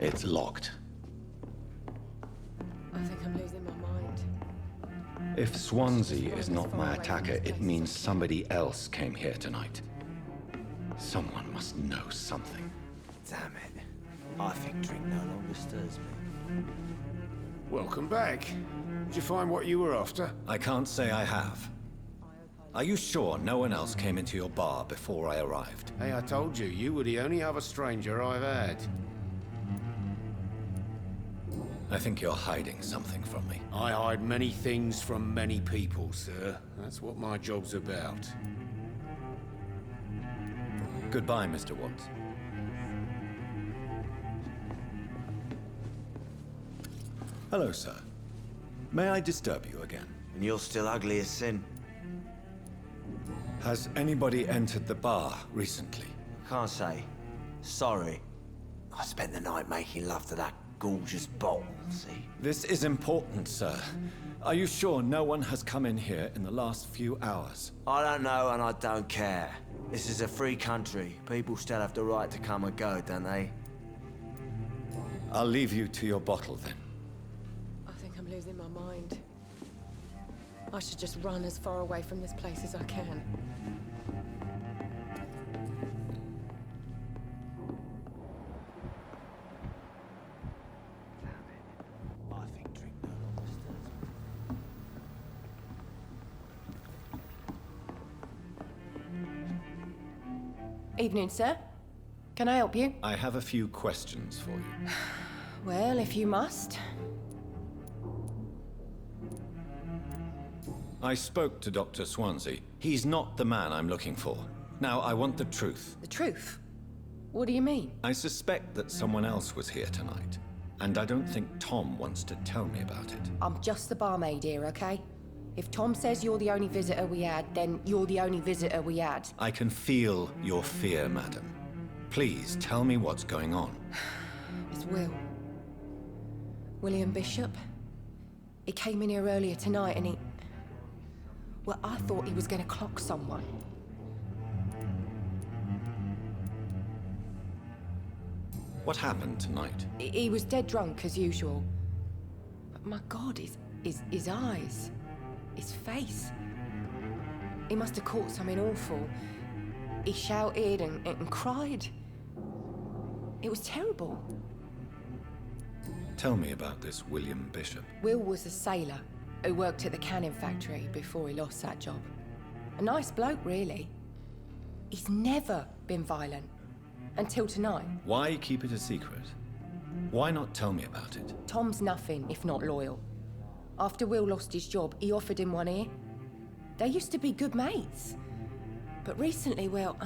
It's locked. I think I'm losing my mind. If Swansea is not my attacker, it means somebody else came here tonight. Someone must know something. Damn it. I think drink no longer stirs me. Welcome back. Did you find what you were after? I can't say I have. Are you sure no one else came into your bar before I arrived? Hey, I told you, you were the only other stranger I've had. I think you're hiding something from me. I hide many things from many people, sir. That's what my job's about. Goodbye, Mr. Watts. Hello, sir. May I disturb you again? And you're still ugly as sin. Has anybody entered the bar recently? Can't say. Sorry. I spent the night making love to that gorgeous bottle, see? This is important, sir. Are you sure no one has come in here in the last few hours? I don't know and I don't care. This is a free country. People still have the right to come and go, don't they? I'll leave you to your bottle then. I think I'm losing my mind. I should just run as far away from this place as I can. I think drink no longer stirs me. Evening, sir. Can I help you? I have a few questions for you. Well, if you must. I spoke to Dr. Swansea. He's not the man I'm looking for. Now, I want the truth. The truth? What do you mean? I suspect that someone else was here tonight, and I don't think Tom wants to tell me about it. I'm just the barmaid here, okay? If Tom says you're the only visitor we had, then you're the only visitor we had. I can feel your fear, madam. Please tell me what's going on. It's Will. William Bishop. He came in here earlier tonight and he... Well, I thought he was going to clock someone. What happened tonight? He was dead drunk, as usual. But my God, his eyes. His face. He must have caught something awful. He shouted and cried. It was terrible. Tell me about this William Bishop. Will was a sailor who worked at the canning factory before he lost that job. A nice bloke, really. He's never been violent. Until tonight. Why keep it a secret? Why not tell me about it? Tom's nothing if not loyal. After Will lost his job, he offered him one ear. They used to be good mates. But recently, well...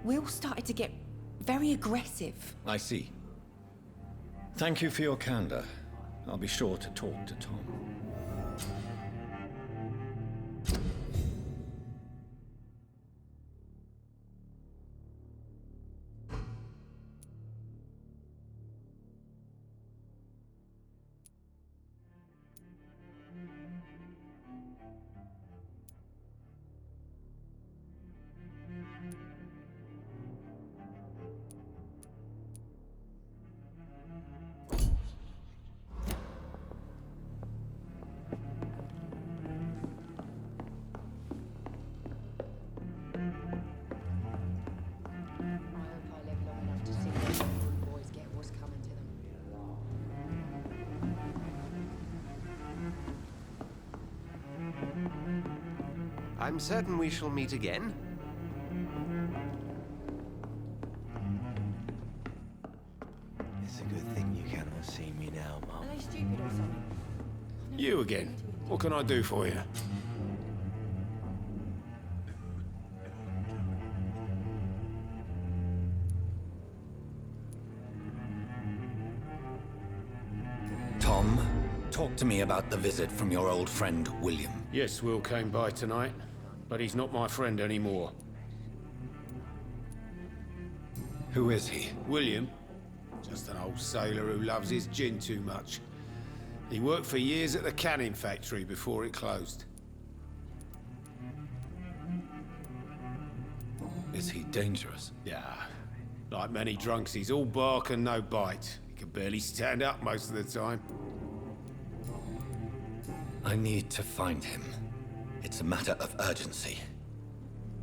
Will started to get very aggressive. I see. Thank you for your candor. I'll be sure to talk to Tom. I'm certain we shall meet again. It's a good thing you cannot see me now, Mum. Are they stupid or something? You again. What can I do for you? Tom, talk to me about the visit from your old friend, William. Yes, Will came by tonight, but he's not my friend anymore. Who is he? William? Just an old sailor who loves his gin too much. He worked for years at the canning factory before it closed. Is he dangerous? Yeah. Like many drunks, he's all bark and no bite. He can barely stand up most of the time. I need to find him. It's a matter of urgency.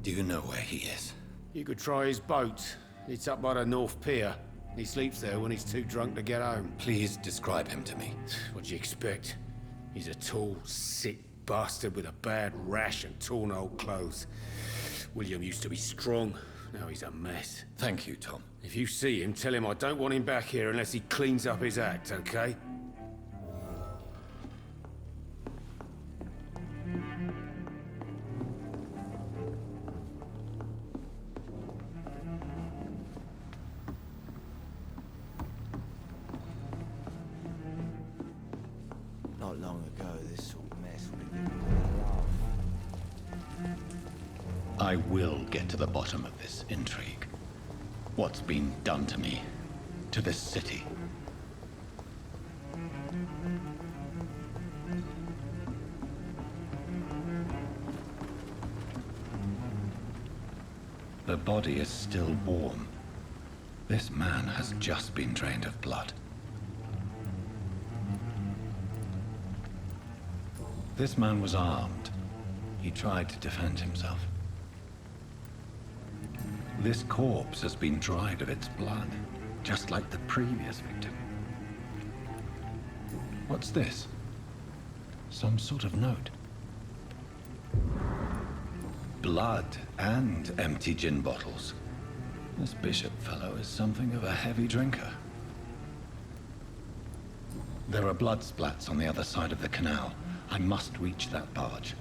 Do you know where he is? You could try his boat. It's up by the North Pier. He sleeps there when he's too drunk to get home. Please describe him to me. What do you expect? He's a tall, sick bastard with a bad rash and torn old clothes. William used to be strong. Now he's a mess. Thank you, Tom. If you see him, tell him I don't want him back here unless he cleans up his act, okay? Not long ago, this sort of mess would have given me a laugh. I will get to the bottom of this intrigue. What's been done to me, to this city. The body is still warm. This man has just been drained of blood. This man was armed. He tried to defend himself. This corpse has been dried of its blood, just like the previous victim. What's this? Some sort of note. Blood and empty gin bottles. This Bishop fellow is something of a heavy drinker. There are blood splats on the other side of the canal. I must reach that barge.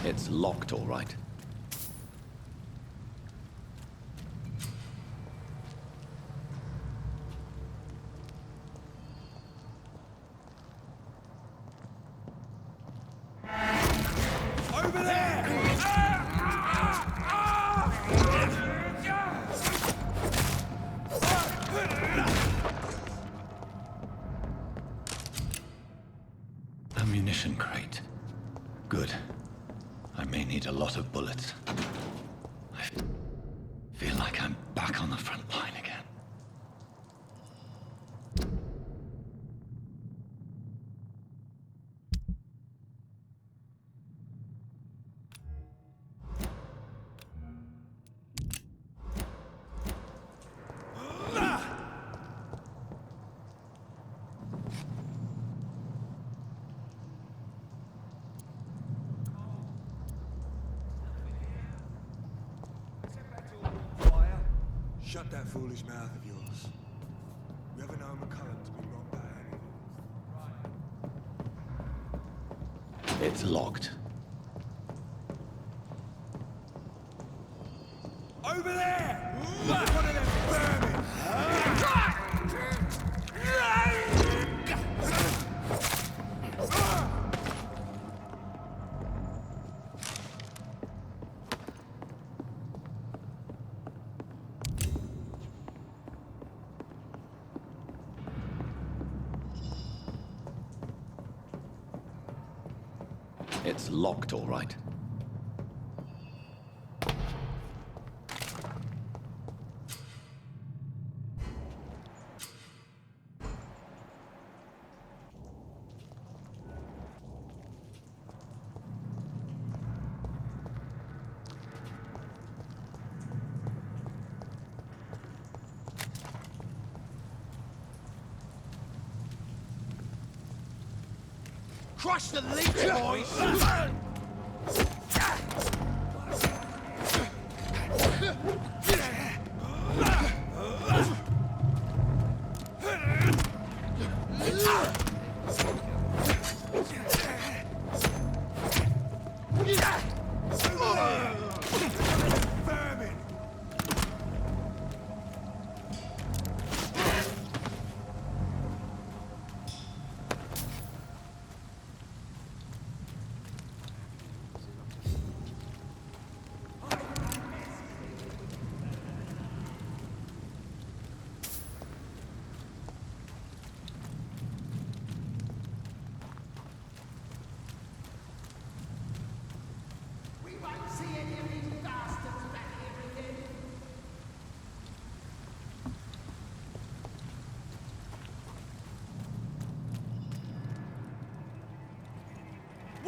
It's locked, all right. Over there! Ammunition crate. Good. I may need a lot of bullets. I feel like I'm back on the front line again. Shut that foolish mouth of yours. You ever known McCullough to be wrong by anything? It's locked. Over there! One of them vermin! It's locked, all right. Crush the leech, boys!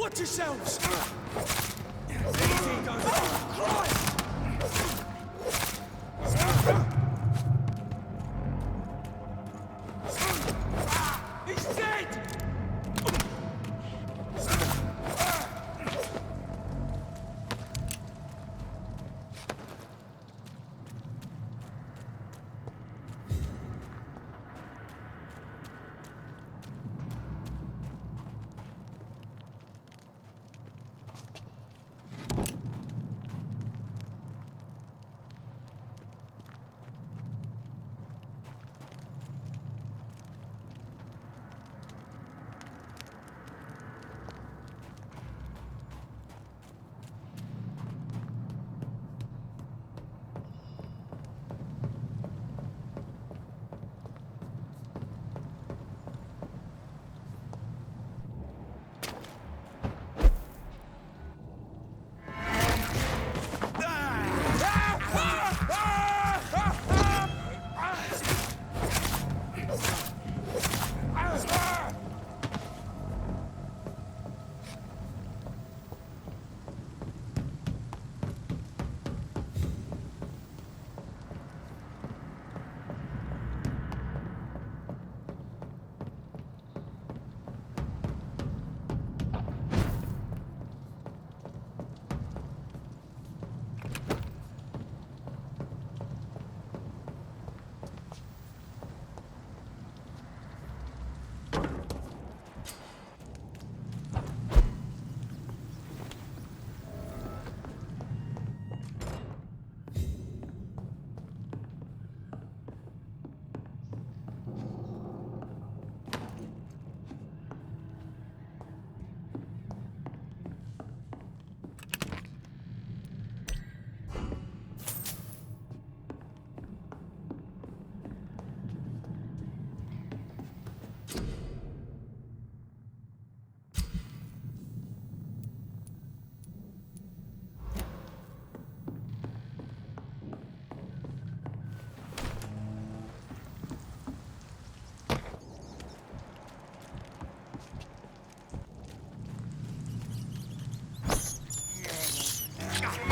Watch yourselves! Easy, guys! Christ! He's dead!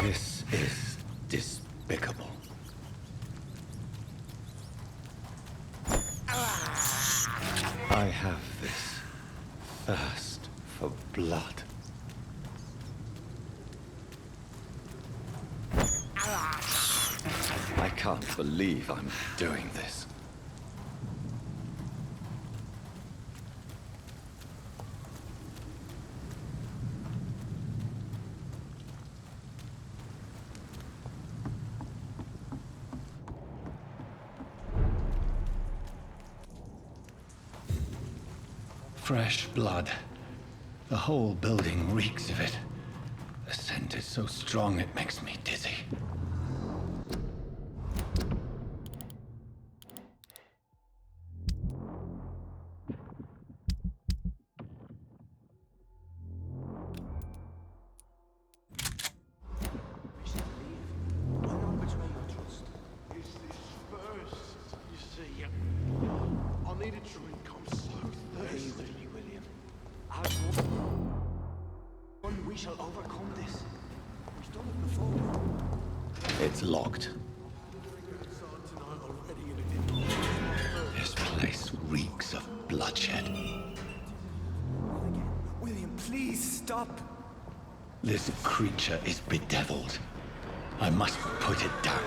This is despicable. I have this thirst for blood. I can't believe I'm doing this. Fresh blood. The whole building reeks of it. The scent is so strong it makes me dizzy. It's locked. This place reeks of bloodshed. William, please stop! This creature is bedeviled. I must put it down.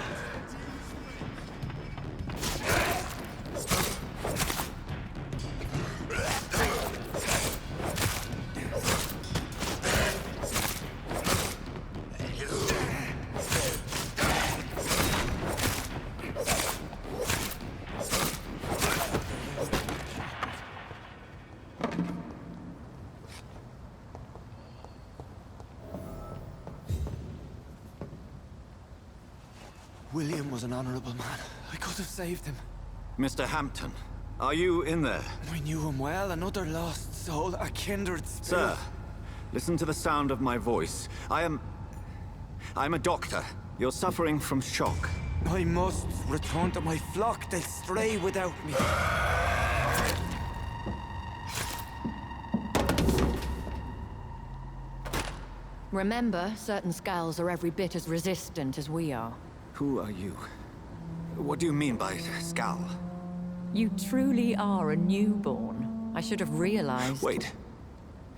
William was an honorable man. I could have saved him. Mr. Hampton, are you in there? I knew him well, another lost soul, a kindred spirit. Sir, listen to the sound of my voice. I'm a doctor. You're suffering from shock. I must return to my flock. They'll stray without me. Remember, certain skulls are every bit as resistant as we are. Who are you? What do you mean by Skal? You truly are a newborn. I should have realized. Wait.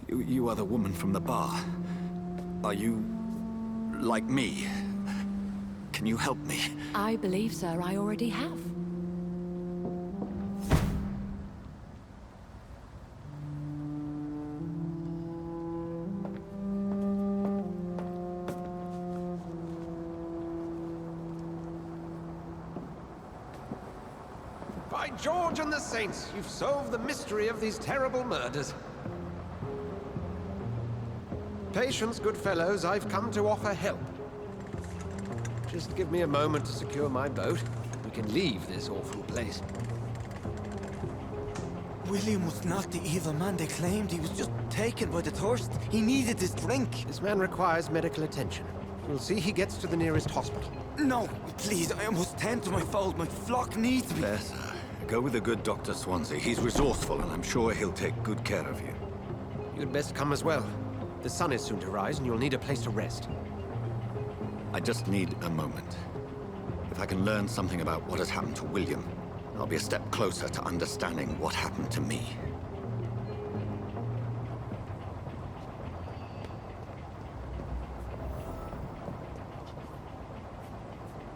You are the woman from the bar. Are you... like me? Can you help me? I believe, sir, I already have. By George and the Saints, you've solved the mystery of these terrible murders. Patience, good fellows, I've come to offer help. Just give me a moment to secure my boat. We can leave this awful place. William was not the evil man they claimed. He was just taken by the thirst. He needed this drink. This man requires medical attention. We'll see he gets to the nearest hospital. No, please, I must tend to my fold. My flock needs me. There, sir. Go with the good Dr. Swansea. He's resourceful, and I'm sure he'll take good care of you. You'd best come as well. The sun is soon to rise, and you'll need a place to rest. I just need a moment. If I can learn something about what has happened to William, I'll be a step closer to understanding what happened to me.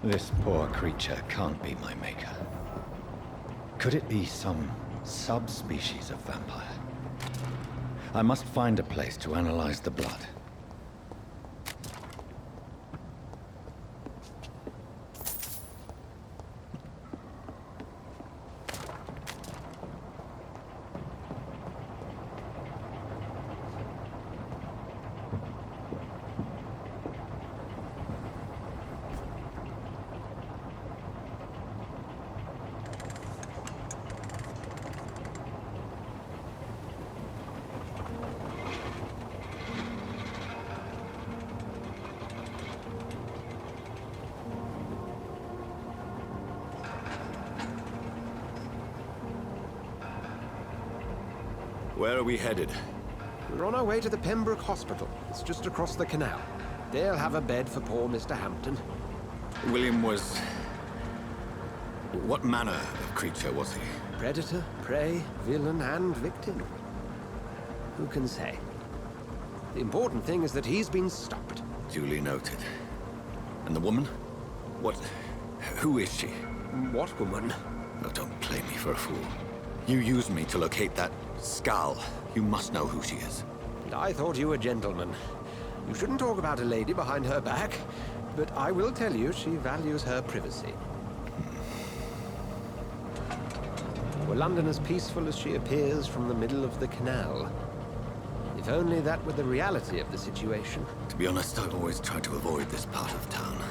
This poor creature can't be my maker. Could it be some subspecies of vampire? I must find a place to analyze the blood. Where are we headed? We're on our way to the Pembroke Hospital. It's just across the canal. They'll have a bed for poor Mr. Hampton. William was... what manner of creature was he? Predator, prey, villain, and victim. Who can say? The important thing is that he's been stopped. Duly noted. And the woman? What... who is she? What woman? Oh, don't play me for a fool. You used me to locate that Skal. You must know who she is. And I thought you a gentleman. You shouldn't talk about a lady behind her back, but I will tell you she values her privacy. Were London as peaceful as she appears from the middle of the canal? If only that were the reality of the situation. To be honest, I've always tried to avoid this part of town.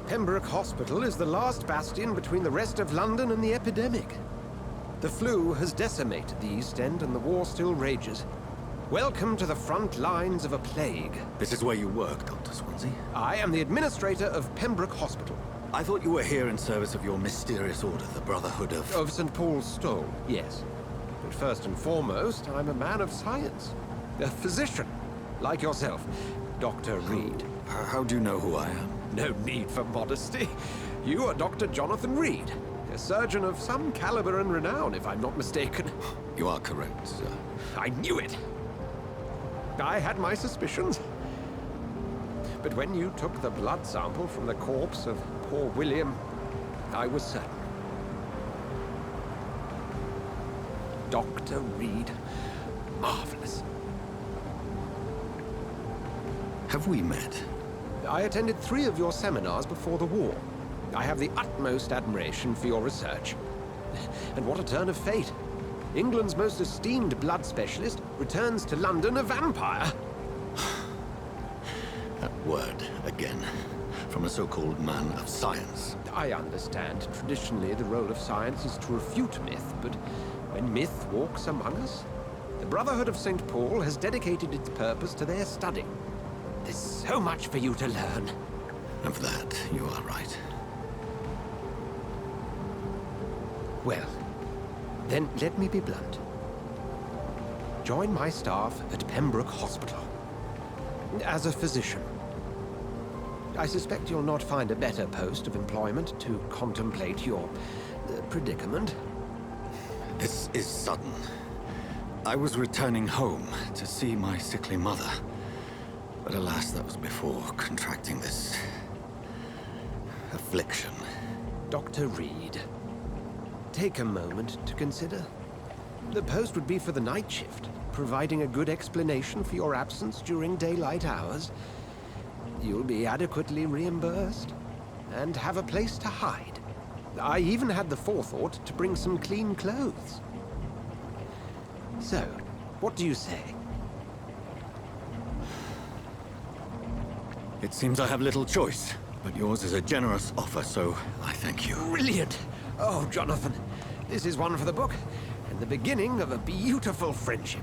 Pembroke Hospital is the last bastion between the rest of London and the epidemic. The flu has decimated the East End and the war still rages. Welcome to the front lines of a plague. This is where you work, Dr. Swansea? I am the administrator of Pembroke Hospital. I thought you were here in service of your mysterious order, the Brotherhood of... Of St. Paul's Stole, yes. But first and foremost, I'm a man of science. A physician, like yourself, Dr. Reed. How do you know who I am? No need for modesty. You are Dr. Jonathan Reed. A surgeon of some caliber and renown, if I'm not mistaken. You are correct, sir. I knew it! I had my suspicions. But when you took the blood sample from the corpse of poor William, I was certain. Dr. Reed. Marvelous. Have we met? I attended 3 of your seminars before the war. I have the utmost admiration for your research. And what a turn of fate. England's most esteemed blood specialist returns to London a vampire. That word, again. From a so-called man of science. I understand. Traditionally, the role of science is to refute myth, but when myth walks among us, the Brotherhood of St. Paul has dedicated its purpose to their study. There's so much for you to learn. Of that, you are right. Well, then let me be blunt. Join my staff at Pembroke Hospital. As a physician. I suspect you'll not find a better post of employment to contemplate your predicament. This is sudden. I was returning home to see my sickly mother. But alas, that was before contracting this affliction. Dr. Reed, take a moment to consider. The post would be for the night shift, providing a good explanation for your absence during daylight hours. You'll be adequately reimbursed and have a place to hide. I even had the forethought to bring some clean clothes. So, what do you say? It seems I have little choice, but yours is a generous offer, so I thank you. Brilliant! Oh, Jonathan, this is one for the book, and the beginning of a beautiful friendship.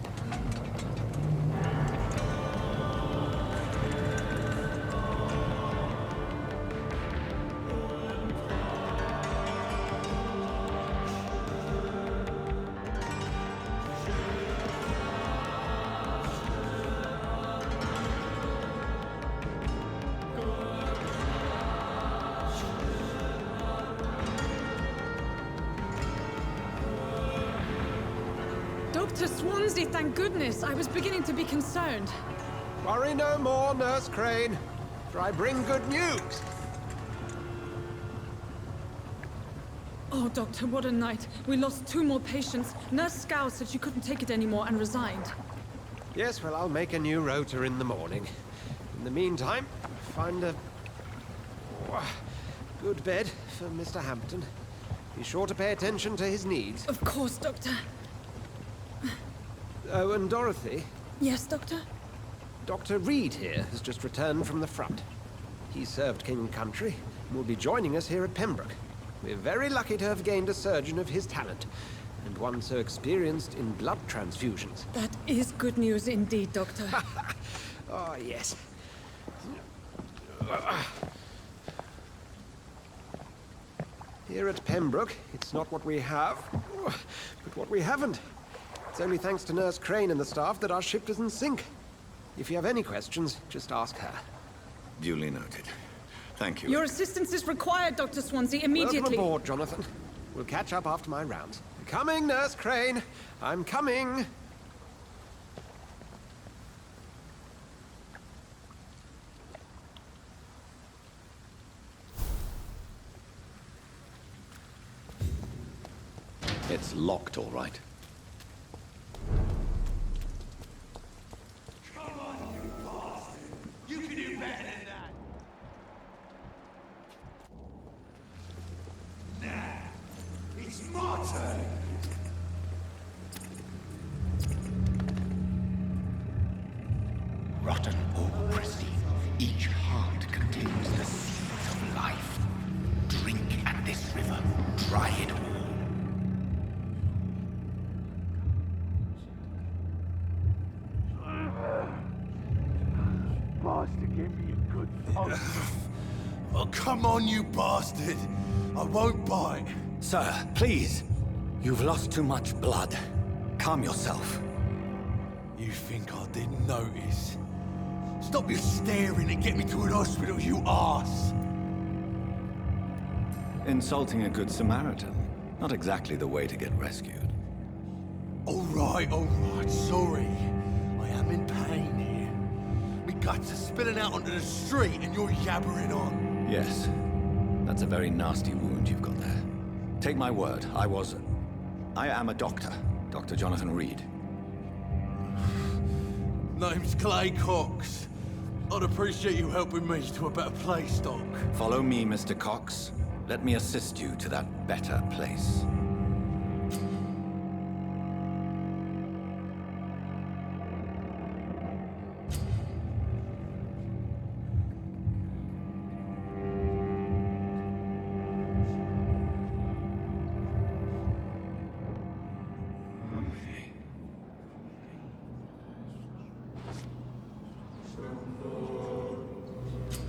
Dr. Swansea, thank goodness. I was beginning to be concerned. Worry no more, Nurse Crane, for I bring good news. Oh, Doctor, what a night. We lost 2 more patients. Nurse Scow said she couldn't take it anymore and resigned. Yes, well, I'll make a new rota in the morning. In the meantime, find a good bed for Mr. Hampton. Be sure to pay attention to his needs. Of course, Doctor. Oh, and Dorothy? Yes, Doctor? Dr. Reed here has just returned from the front. He served King and Country and will be joining us here at Pembroke. We're very lucky to have gained a surgeon of his talent, and one so experienced in blood transfusions. That is good news indeed, Doctor. Oh, yes. Here at Pembroke, it's not what we have, but what we haven't. It's only thanks to Nurse Crane and the staff that our ship doesn't sink. If you have any questions, just ask her. Duly noted. Thank you. Your assistance is required, Dr. Swansea, immediately. Welcome aboard, Jonathan. We'll catch up after my rounds. Coming, Nurse Crane. I'm coming. It's locked, all right. Rotten or pristine, each heart contains the seeds of life. Drink at this river, try it all. Bastard gave me a good pulse. Oh, come on, you bastard! I won't bite. Sir, please. You've lost too much blood. Calm yourself. You think I didn't notice? Stop your staring and get me to an hospital, you arse! Insulting a good Samaritan. Not exactly the way to get rescued. All right, sorry. I am in pain here. Me guts are spilling out onto the street and you're yabbering on. Yes. That's a very nasty wound you've got there. Take my word, I am a doctor. Dr. Jonathan Reed. Name's Clay Cox. I'd appreciate you helping me to a better place, Doc. Follow me, Mr. Cox. Let me assist you to that better place.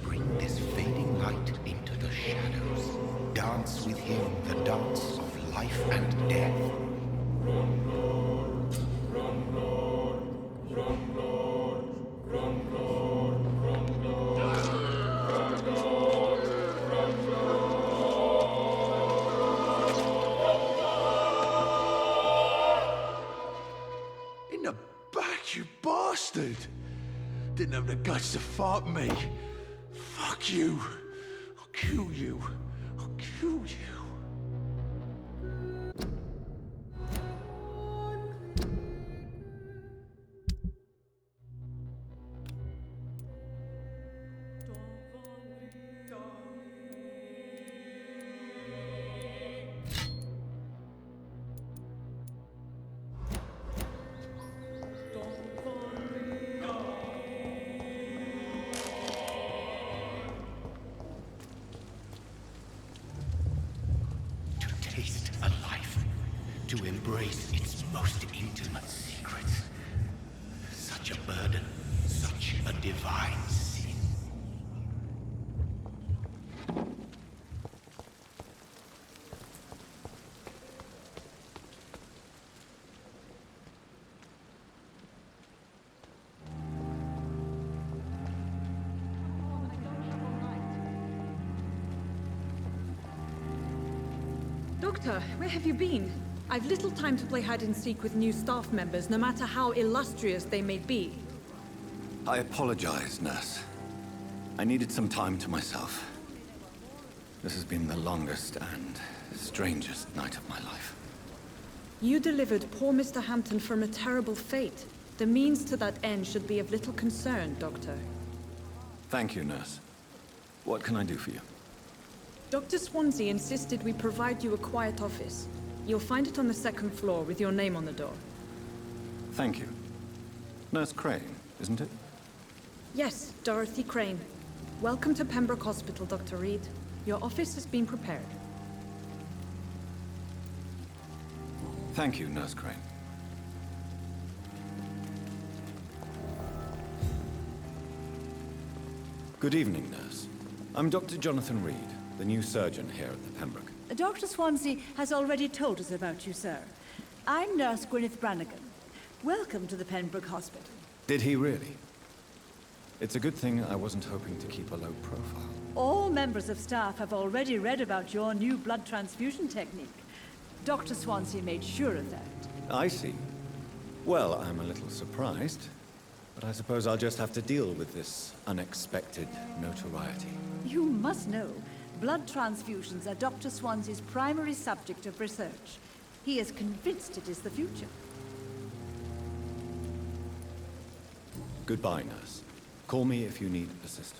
Bring this fading light into the shadows. Dance with him the dance of life and death. Run, Lord, run, Lord, run, Lord. bastard! Didn't have the guts to fight me. Fuck you. I'll kill you. I'll kill you. Taste a life, to embrace its most intimate secrets. Such a burden, such a divine sin. Doctor, where have you been? I've little time to play hide-and-seek with new staff members, no matter how illustrious they may be. I apologize, nurse. I needed some time to myself. This has been the longest and strangest night of my life. You delivered poor Mr. Hampton from a terrible fate. The means to that end should be of little concern, Doctor. Thank you, nurse. What can I do for you? Dr. Swansea insisted we provide you a quiet office. You'll find it on the second floor with your name on the door. Thank you. Nurse Crane, isn't it? Yes, Dorothy Crane. Welcome to Pembroke Hospital, Dr. Reed. Your office has been prepared. Thank you, Nurse Crane. Good evening, nurse. I'm Dr. Jonathan Reed, the new surgeon here at the Pembroke. Dr. Swansea has already told us about you, sir. I'm Nurse Gwyneth Brannigan. Welcome to the Pembroke Hospital. Did he really? It's a good thing I wasn't hoping to keep a low profile. All members of staff have already read about your new blood transfusion technique. Dr. Swansea made sure of that. I see. Well, I'm a little surprised, but I suppose I'll just have to deal with this unexpected notoriety. You must know, blood transfusions are Dr. Swansea's primary subject of research. He is convinced it is the future. Goodbye, nurse. Call me if you need assistance.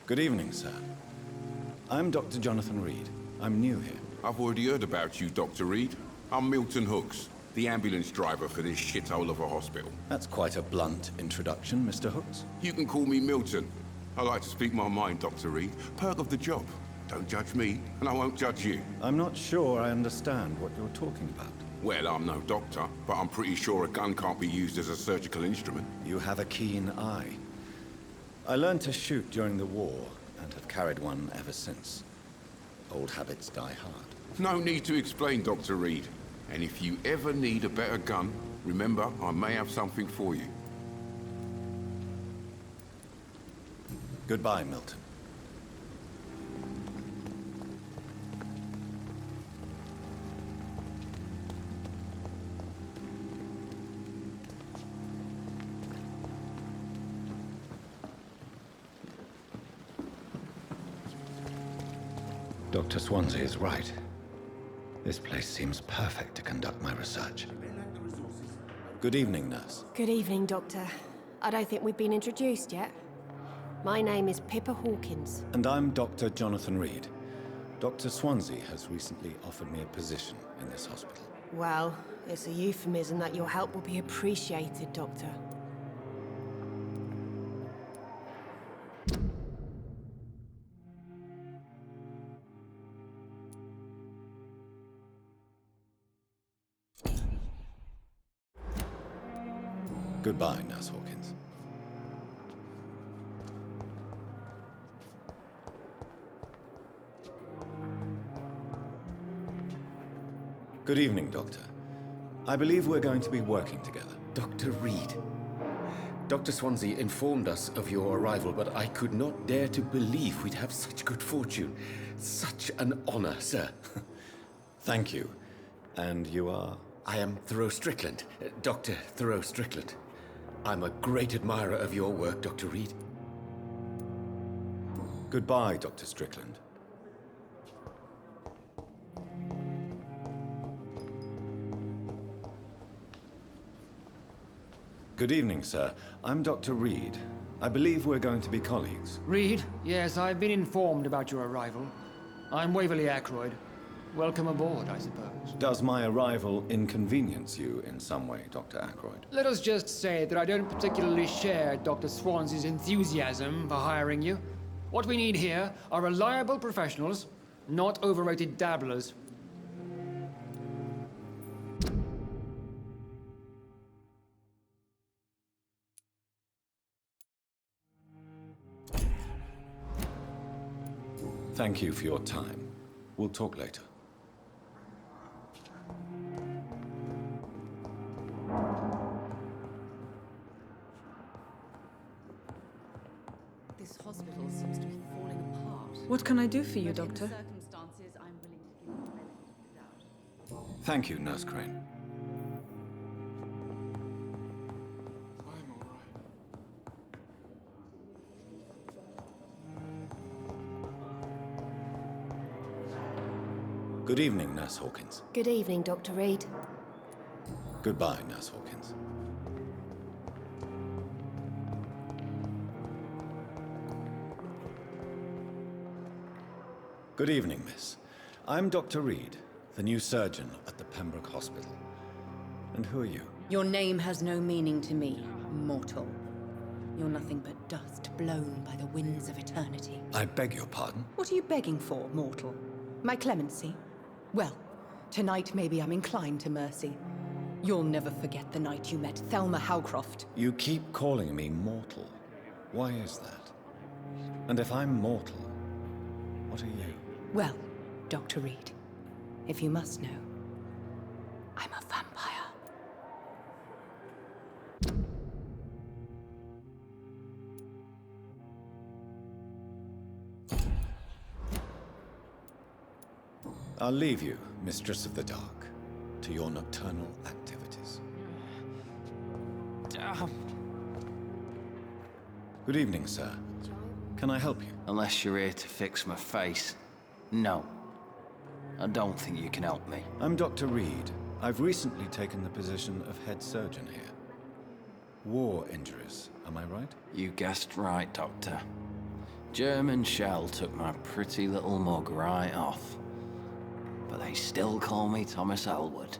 Good evening, sir. I'm Dr. Jonathan Reed. I'm new here. I've already heard about you, Dr. Reed. I'm Milton Hooks, the ambulance driver for this shithole of a hospital. That's quite a blunt introduction, Mr. Hooks. You can call me Milton. I like to speak my mind, Dr. Reed. Perk of the job. Don't judge me, and I won't judge you. I'm not sure I understand what you're talking about. Well, I'm no doctor, but I'm pretty sure a gun can't be used as a surgical instrument. You have a keen eye. I learned to shoot during the war, and have carried one ever since. Old habits die hard. No need to explain, Dr. Reed. And if you ever need a better gun, remember, I may have something for you. Goodbye, Milton. Dr. Swansea is right. This place seems perfect to conduct my research. Good evening, nurse. Good evening, Doctor. I don't think we've been introduced yet. My name is Pippa Hawkins. And I'm Dr. Jonathan Reed. Dr. Swansea has recently offered me a position in this hospital. Well, it's a euphemism that your help will be appreciated, Doctor. Goodbye, Nurse Hawkins. Good evening, Doctor. I believe we're going to be working together. Dr. Reed. Dr. Swansea informed us of your arrival, but I could not dare to believe we'd have such good fortune. Such an honor, sir. Thank you. And you are? I am Thoreau Strickland, Dr. Thoreau Strickland. I'm a great admirer of your work, Dr. Reed. Goodbye, Dr. Strickland. Good evening, sir. I'm Dr. Reed. I believe we're going to be colleagues. Reed? Yes, I've been informed about your arrival. I'm Waverly Ackroyd. Welcome aboard, I suppose. Does my arrival inconvenience you in some way, Dr. Ackroyd? Let us just say that I don't particularly share Dr. Swansea's enthusiasm for hiring you. What we need here are reliable professionals, not overrated dabblers. Thank you for your time. We'll talk later. This hospital seems to be falling apart. What can I do for you, Doctor? Circumstances, I'm willing to give you the benefit of the doubt. Thank you, Nurse Crane. Good evening, Nurse Hawkins. Good evening, Dr. Reed. Goodbye, Nurse Hawkins. Good evening, miss. I'm Dr. Reed, the new surgeon at the Pembroke Hospital. And who are you? Your name has no meaning to me, mortal. You're nothing but dust blown by the winds of eternity. I beg your pardon? What are you begging for, mortal? My clemency? Well, tonight maybe I'm inclined to mercy. You'll never forget the night you met Thelma Howcroft. You keep calling me mortal. Why is that? And if I'm mortal, what are you? Well, Dr. Reed, if you must know, I'm a vampire. I'll leave you, Mistress of the Dark, to your nocturnal activities. Good evening, sir. Can I help you? Unless you're here to fix my face. No. I don't think you can help me. I'm Dr. Reed. I've recently taken the position of head surgeon here. War injuries, am I right? You guessed right, Doctor. German shell took my pretty little mug right off. But they still call me Thomas Elwood.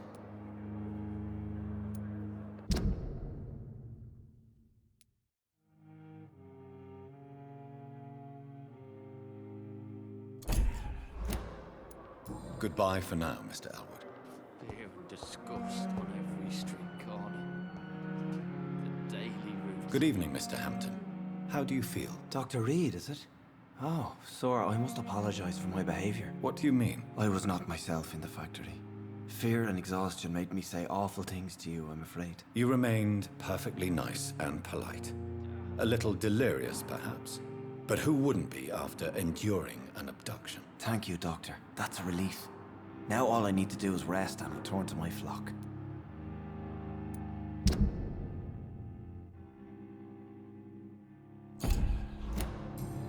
Goodbye for now, Mr. Elwood. Fear and disgust on every street corner. The daily routine. Good evening, Mr. Hampton. How do you feel? Dr. Reed, is it? Oh, sir, I must apologize for my behavior. What do you mean? I was not myself in the factory. Fear and exhaustion made me say awful things to you, I'm afraid. You remained perfectly nice and polite. A little delirious, perhaps. But who wouldn't be after enduring an abduction? Thank you, Doctor. That's a relief. Now all I need to do is rest and return to my flock.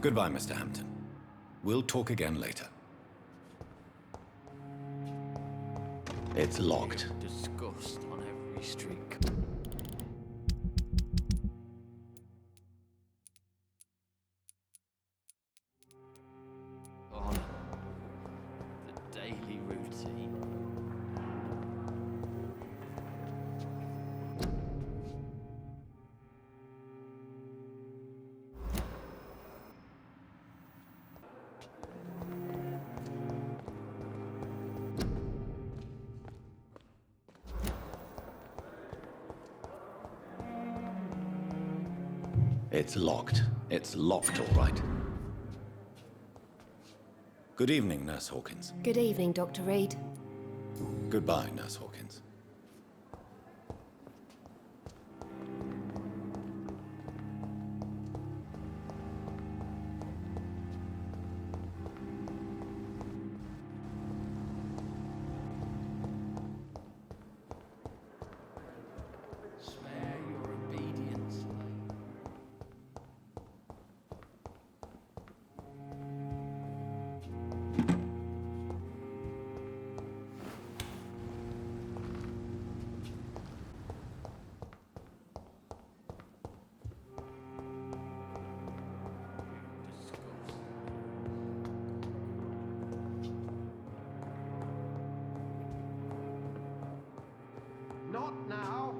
Goodbye, Mr. Hampton. We'll talk again later. It's locked. Disgust on every street. On the daily routine. It's locked. It's locked, all right. Good evening, Nurse Hawkins. Good evening, Dr. Reed. Goodbye, Nurse Hawkins. Spare your obedience. Not now.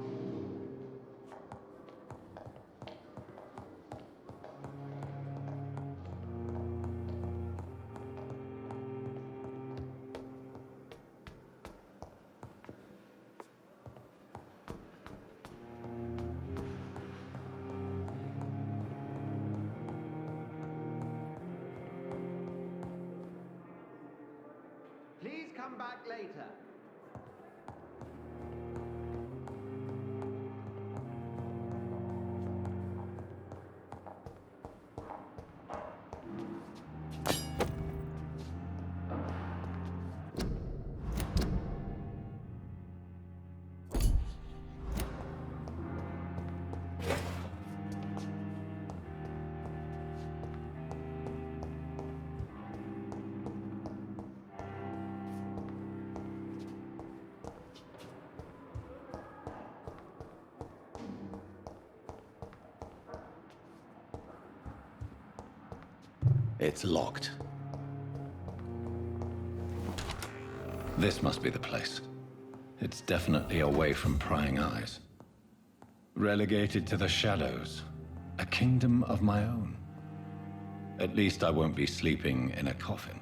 Please come back later. It's locked. This must be the place. It's definitely away from prying eyes. Relegated to the shadows. A kingdom of my own. At least I won't be sleeping in a coffin.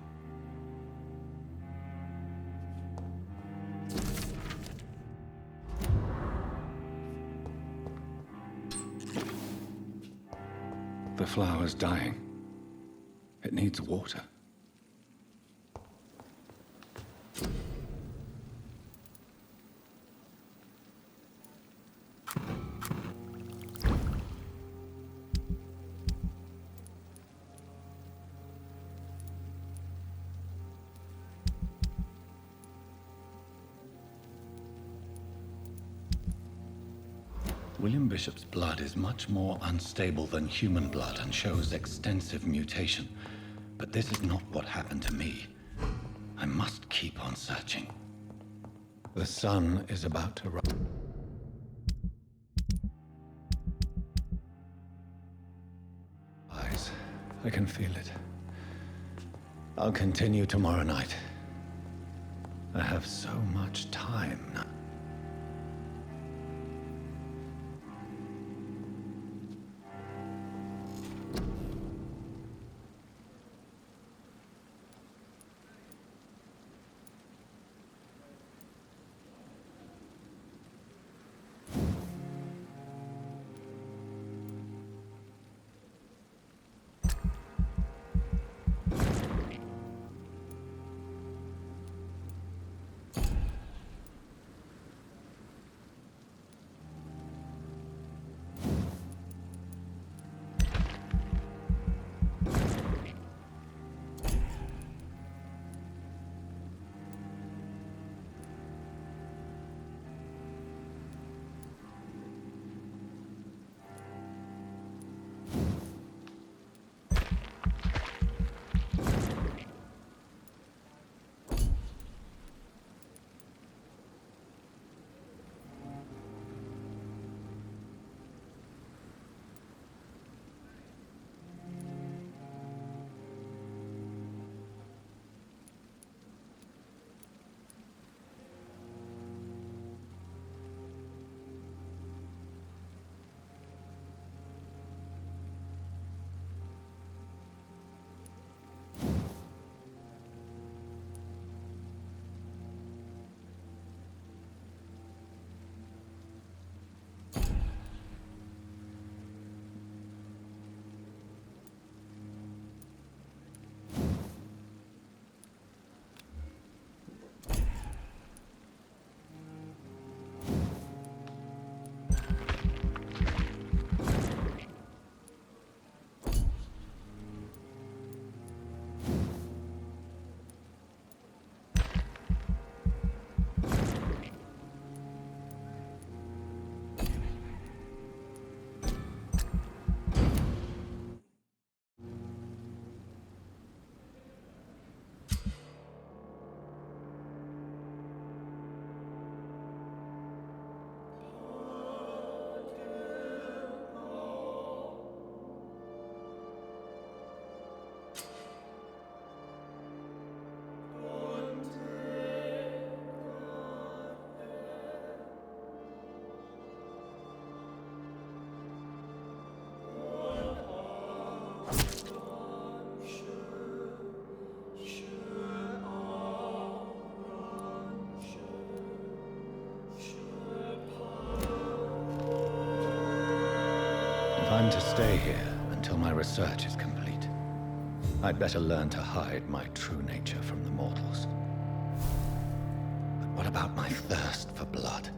The flower's dying. It needs water. William Bishop's blood is much more unstable than human blood and shows extensive mutation. But this is not what happened to me. I must keep on searching. The sun is about to rise. I can feel it. I'll continue tomorrow night. I have so much time now. I'm to stay here until my research is complete. I'd better learn to hide my true nature from the mortals. But what about my thirst for blood?